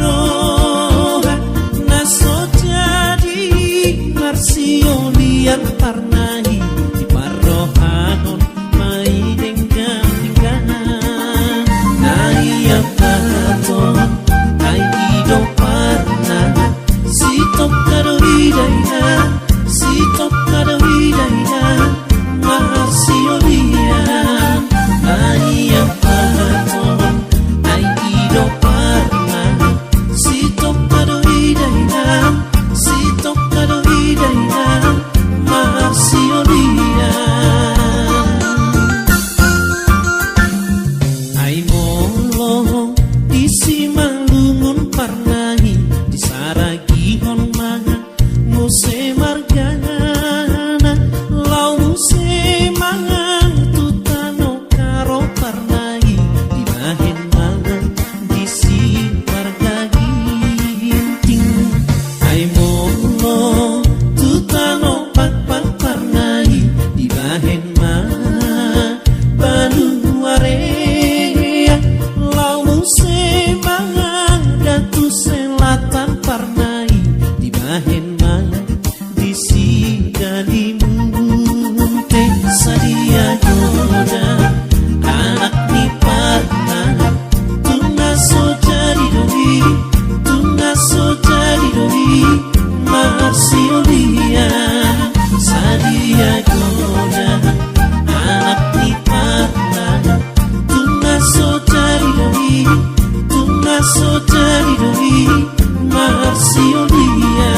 roha naso jadi marsiolian parnahi di parrohanon mai denggan tinggalan nai apaton ai ido parna si top kadoidaya si top kadoidaya marsiolian nai apaton ai ido parna si top kadoidaya si top kadoidaya marsiolian ai molong isi malungun parnahi di saragihon mangan muse margana lau muse mangan tutano karo parnahi di bahen mangan di si margaginting ai molong tutano pak parnahi di bahen mangan baluare lau muse mangan datu selatan parnai di bahen mangan di sigali munte sadia joda anak ni parnai tunga so jadi doi marsiolia sadia joda anak ni parnai tunga so jadi doi marsiolia